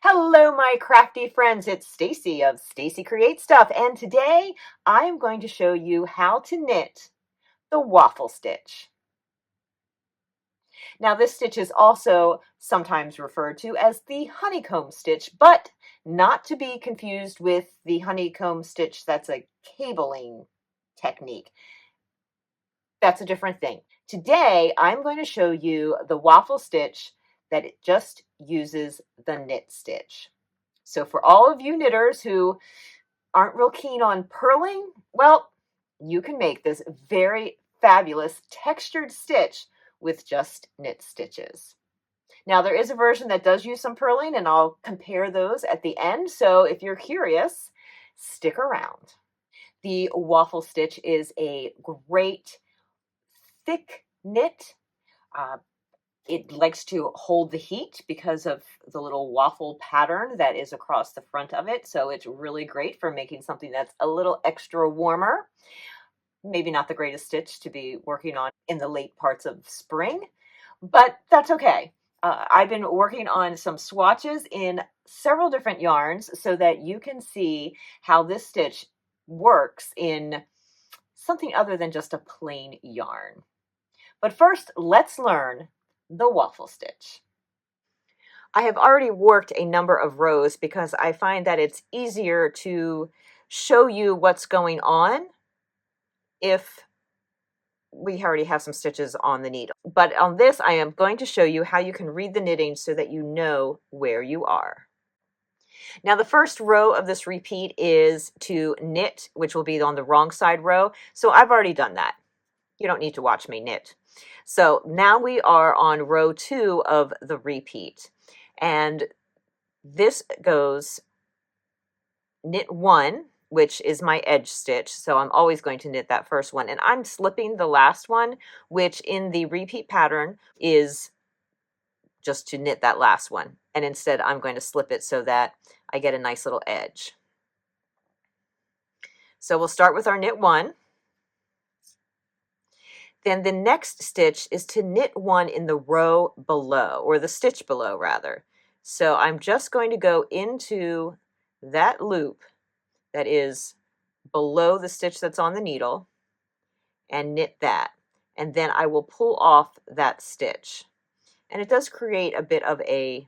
Hello, my crafty friends. It's Stacy of Stacy Create Stuff, and today I'm going to show you how to knit the waffle stitch. Now, this stitch is also sometimes referred to as the honeycomb stitch, but not to be confused with the honeycomb stitch that's a cabling technique. That's a different thing. Today, I'm going to show you the waffle stitch that it just uses the knit stitch. So for all of you knitters who aren't real keen on purling, well, you can make this very fabulous textured stitch with just knit stitches. Now, there is a version that does use some purling, and I'll compare those at the end. So if you're curious, stick around. The waffle stitch is a great thick knit. Uh, It likes to hold the heat because of the little waffle pattern that is across the front of it. So it's really great for making something that's a little extra warmer. Maybe not the greatest stitch to be working on in the late parts of spring, but that's okay. I've been working on some swatches in several different yarns so that you can see how this stitch works in something other than just a plain yarn. But first, let's learn the waffle stitch. I have already worked a number of rows because I find that it's easier to show you what's going on if we already have some stitches on the needle. But on this, I am going to show you how you can read the knitting so that you know where you are. Now, the first row of this repeat is to knit, which will be on the wrong side row. So I've already done that. You don't need to watch me knit. So now we are on row 2 of the repeat. And this goes knit 1, which is my edge stitch. So I'm always going to knit that first one. And I'm slipping the last one, which in the repeat pattern is just to knit that last one. And instead I'm going to slip it so that I get a nice little edge. So we'll start with our knit 1. Then the next stitch is to knit 1 in the row below, or the stitch below rather. So I'm just going to go into that loop that is below the stitch that's on the needle and knit that. And then I will pull off that stitch. And it does create a bit of a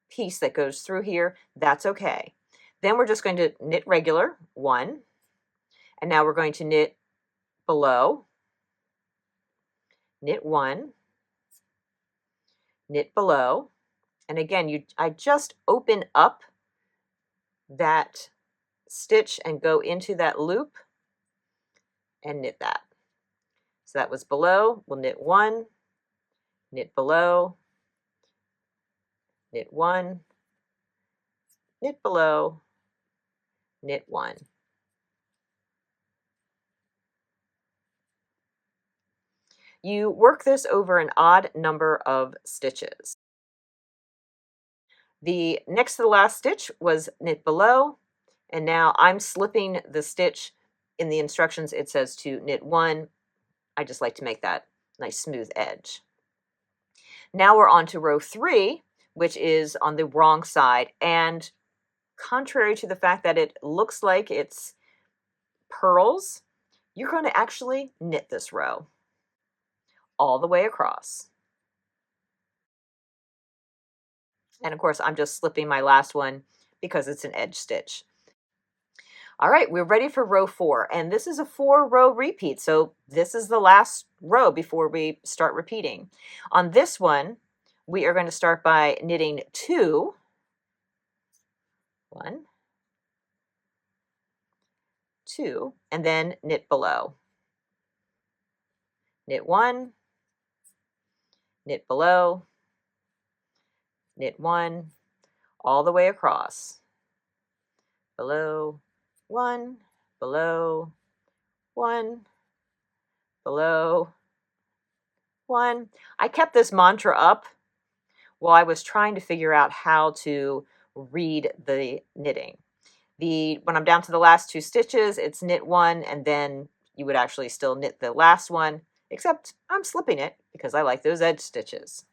piece that goes through here. That's okay. Then we're just going to knit regular 1. And now we're going to knit below, knit 1, knit below, and again I just open up that stitch and go into that loop and knit that. So that was below. We'll knit 1, knit below, knit 1, knit below, knit 1. You work this over an odd number of stitches. The next to the last stitch was knit below, and now I'm slipping the stitch. In the instructions it says to knit 1. I just like to make that nice smooth edge. Now we're on to row 3, which is on the wrong side, and contrary to the fact that it looks like it's purls, you're going to actually knit this row all the way across. And of course, I'm just slipping my last one because it's an edge stitch. All right, we're ready for row 4, and this is a 4-row repeat, so this is the last row before we start repeating. On this one, we are going to start by knitting 2, 1, 2, and then knit below. Knit 1, knit below, knit 1, all the way across. Below, 1, below, 1, below, 1. I kept this mantra up while I was trying to figure out how to read the knitting. When I'm down to the last 2 stitches, it's knit 1, and then you would actually still knit the last one, except I'm slipping it because I like those edge stitches.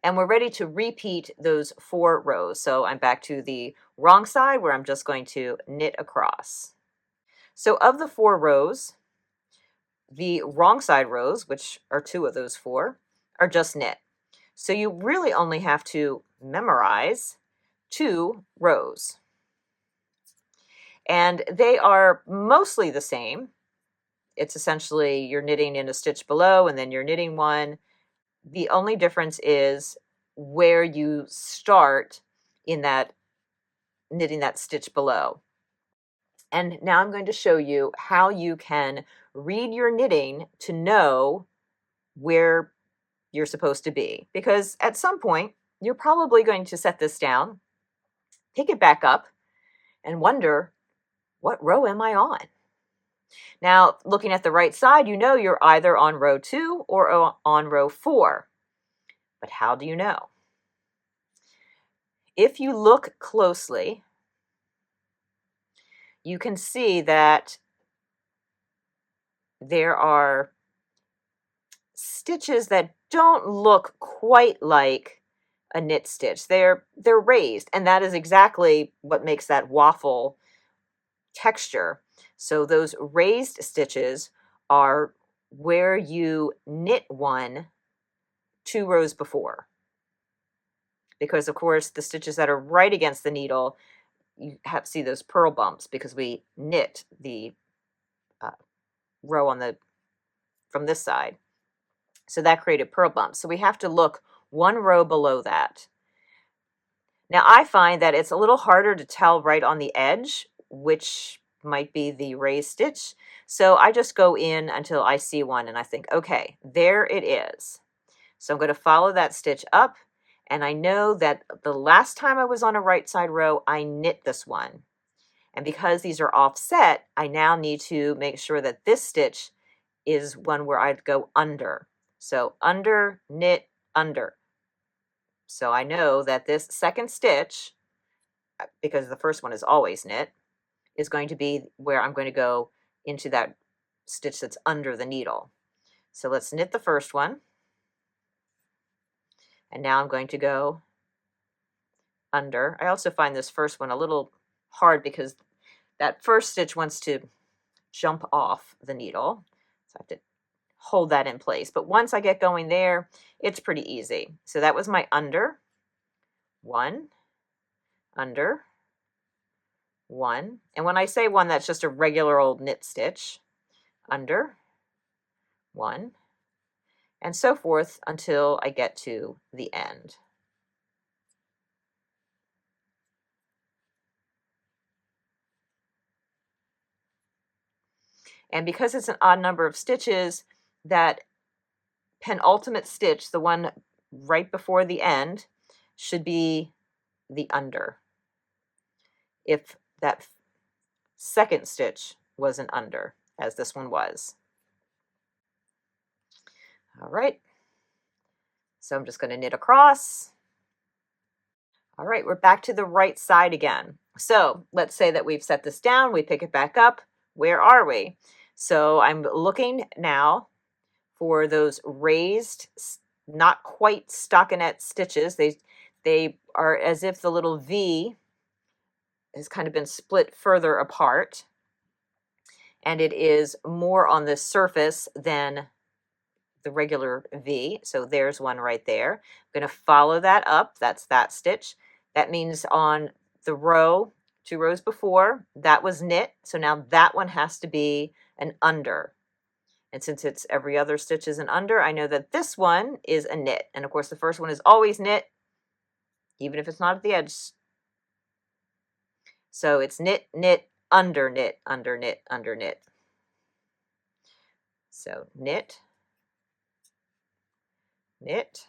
And we're ready to repeat those 4 rows. So I'm back to the wrong side where I'm just going to knit across. So of the 4 rows, the wrong side rows, which are 2 of those 4, are just knit. So you really only have to memorize 2 rows. And they are mostly the same. It's essentially you're knitting in a stitch below and then you're knitting one. The only difference is where you start in that knitting that stitch below. And now I'm going to show you how you can read your knitting to know where you're supposed to be. Because at some point, you're probably going to set this down, pick it back up, and wonder, what row am I on? Now, looking at the right side, you know you're either on row 2 or on row 4. But how do you know? If you look closely, you can see that there are stitches that don't look quite like a knit stitch. They're raised, and that is exactly what makes that waffle texture. So those raised stitches are where you knit one 2 rows before. Because of course the stitches that are right against the needle, you have to see those purl bumps because we knit the row on the from this side. So that created purl bumps. So we have to look 1 row below that. Now I find that it's a little harder to tell right on the edge which might be the raised stitch. So I just go in until I see one and I think, okay, there it is. So I'm going to follow that stitch up, and I know that the last time I was on a right side row, I knit this one. And because these are offset, I now need to make sure that this stitch is one where I'd go under. So under, knit, under. So I know that this second stitch, because the first one is always knit, is going to be where I'm going to go into that stitch that's under the needle. So let's knit the first one. And now I'm going to go under. I also find this first one a little hard because that first stitch wants to jump off the needle. So I have to hold that in place. But once I get going there, it's pretty easy. So that was my under. 1, under, 1. And when I say 1, that's just a regular old knit stitch. Under, 1, and so forth until I get to the end. And because it's an odd number of stitches, that penultimate stitch, the one right before the end, should be the under. If that second stitch was an under, as this one was. All right, so I'm just going to knit across. All right, we're back to the right side again. So let's say that we've set this down, we pick it back up. Where are we? So I'm looking now for those raised, not quite stockinette stitches. They are as if the little V has kind of been split further apart, and it is more on the surface than the regular V. So there's one right there. I'm going to follow that up. That's that stitch. That means on the row, 2 rows before, that was knit. So now that one has to be an under. And since it's every other stitch is an under, I know that this one is a knit. And of course, the first one is always knit, even if it's not at the edge. So it's knit, knit, under knit, under knit, under knit. So knit, knit,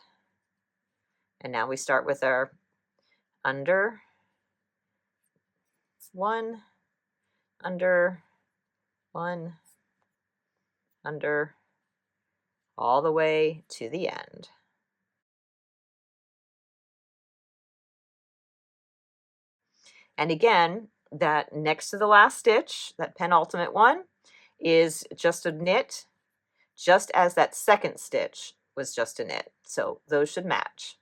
and now we start with our under, 1, under, 1, under, all the way to the end. And again, that next to the last stitch, that penultimate one, is just a knit, just as that second stitch was just a knit. So those should match.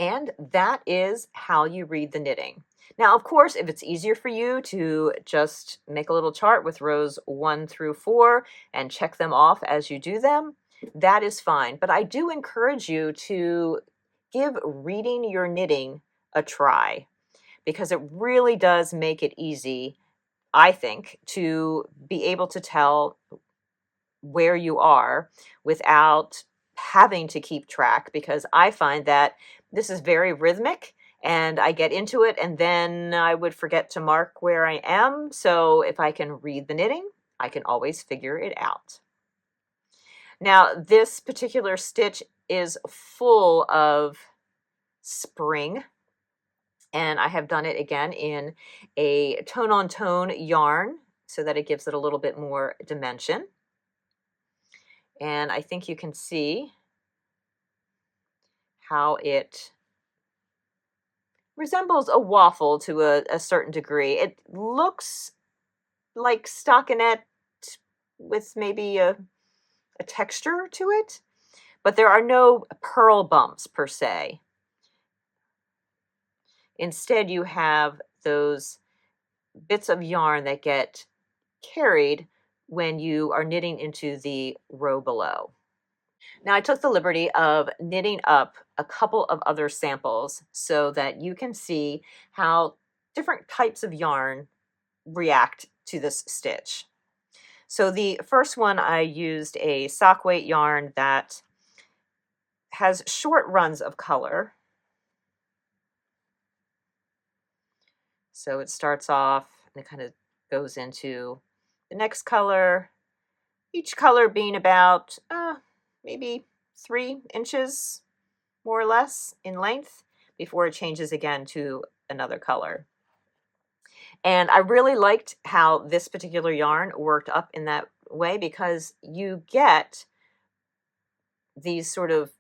And that is how you read the knitting. Now, of course, if it's easier for you to just make a little chart with rows 1 through 4 and check them off as you do them, that is fine. But I do encourage you to give reading your knitting a try, because it really does make it easy, I think, to be able to tell where you are without having to keep track, because I find that this is very rhythmic and I get into it and then I would forget to mark where I am. So if I can read the knitting, I can always figure it out. Now, this particular stitch is full of spring, and I have done it again in a tone-on-tone yarn so that it gives it a little bit more dimension. And I think you can see how it resembles a waffle to a certain degree. It looks like stockinette with maybe a texture to it, but there are no purl bumps per se. Instead, you have those bits of yarn that get carried when you are knitting into the row below. Now, I took the liberty of knitting up a couple of other samples so that you can see how different types of yarn react to this stitch. So the first one, I used a sock weight yarn that has short runs of color. So it starts off and it kind of goes into the next color, each color being about maybe 3 inches more or less in length before it changes again to another color. And I really liked how this particular yarn worked up in that way, because you get these sort of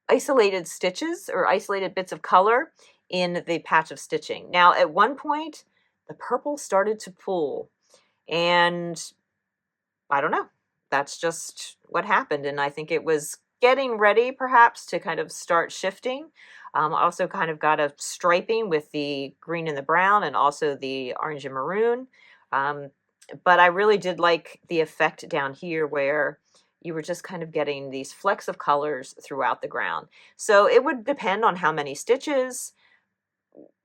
isolated stitches or isolated bits of color in the patch of stitching. Now, at one point, the purple started to pool, and I don't know, that's just what happened. And I think it was getting ready perhaps to kind of start shifting. Also kind of got a striping with the green and the brown and also the orange and maroon. But I really did like the effect down here where you were just kind of getting these flecks of colors throughout the ground. So it would depend on how many stitches,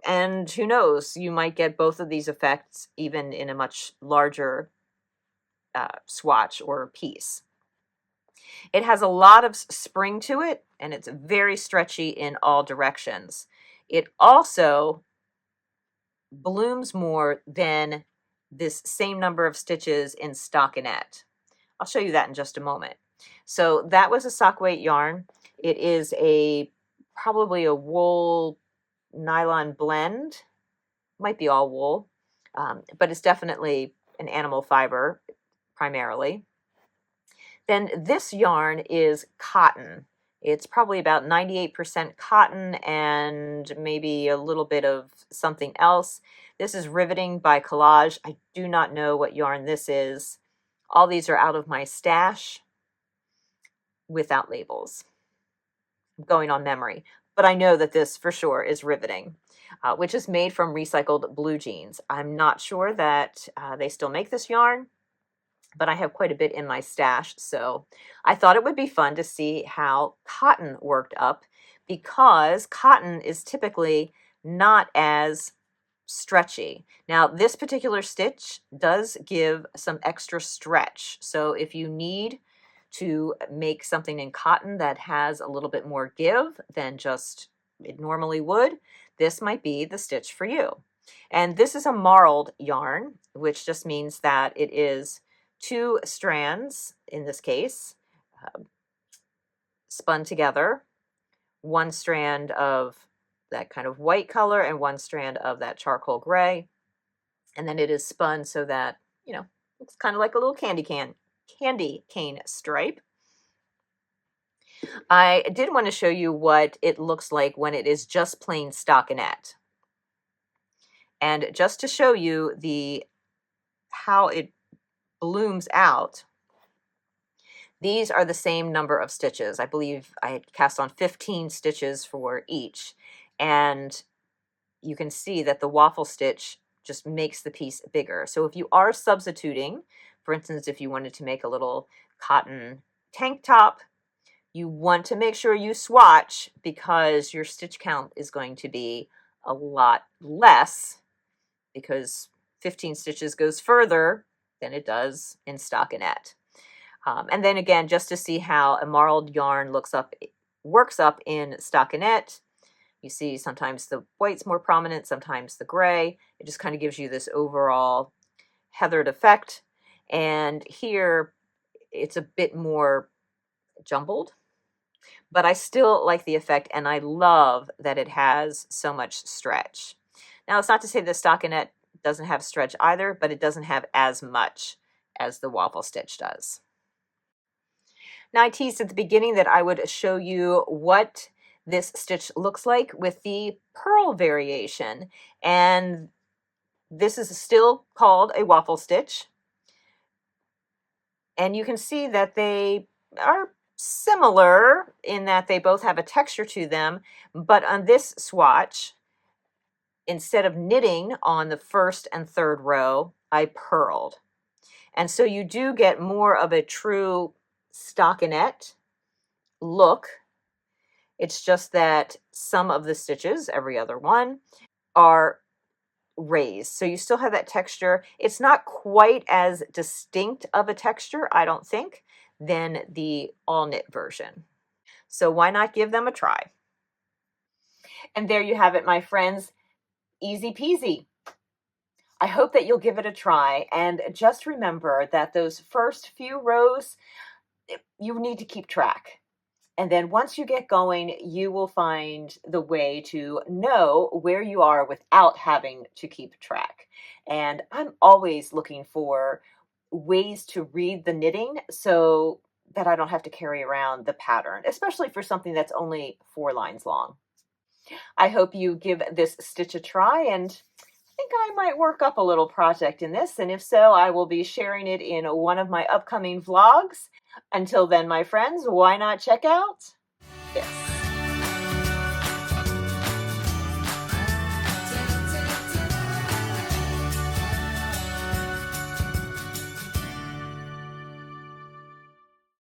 and who knows, you might get both of these effects even in a much larger swatch or piece. It has a lot of spring to it, and it's very stretchy in all directions. It also blooms more than this same number of stitches in stockinette. I'll show you that in just a moment. So that was a sock weight yarn. It is probably a wool nylon blend. Might be all wool, but it's definitely an animal fiber primarily. Then this yarn is cotton. It's probably about 98% cotton and maybe a little bit of something else. This is Riveting by Collage. I do not know what yarn this is. All these are out of my stash without labels. I'm going on memory, but I know that this for sure is Riveting, which is made from recycled blue jeans. I'm not sure that they still make this yarn, but I have quite a bit in my stash, so I thought it would be fun to see how cotton worked up, because cotton is typically not as stretchy. Now, this particular stitch does give some extra stretch, so if you need to make something in cotton that has a little bit more give than just it normally would, this might be the stitch for you. And this is a marled yarn, which just means that it is 2 strands, in this case, spun together, 1 strand of that kind of white color and 1 strand of that charcoal gray. And then it is spun so that, it's kind of like a little candy cane stripe. I did want to show you what it looks like when it is just plain stockinette. And just to show you how it blooms out, These are the same number of stitches. I believe I had cast on 15 stitches for each. And you can see that the waffle stitch just makes the piece bigger. So if you are substituting, for instance, if you wanted to make a little cotton tank top, you want to make sure you swatch because your stitch count is going to be a lot less because 15 stitches goes further than it does in stockinette. And then again, just to see how a marled yarn works up in stockinette, you see sometimes the white's more prominent, sometimes the gray. It just kind of gives you this overall heathered effect. And here it's a bit more jumbled, but I still like the effect, and I love that it has so much stretch. Now, it's not to say the stockinette doesn't have stretch either, but it doesn't have as much as the waffle stitch does. Now, I teased at the beginning that I would show you what this stitch looks like with the purl variation, and this is still called a waffle stitch. And you can see that they are similar in that they both have a texture to them, but on this swatch, instead of knitting on the first and third row, I purled. And so you do get more of a true stockinette look. It's just that some of the stitches, every other one, are raised. So you still have that texture. It's not quite as distinct of a texture, I don't think, than the all knit version. So why not give them a try? And there you have it, my friends. Easy peasy. I hope that you'll give it a try. And just remember that those first few rows, you need to keep track. And then once you get going, you will find the way to know where you are without having to keep track. And I'm always looking for ways to read the knitting so that I don't have to carry around the pattern, especially for something that's only 4 lines long. I hope you give this stitch a try, and I think I might work up a little project in this, and if so, I will be sharing it in one of my upcoming vlogs. Until then, my friends, why not check out this?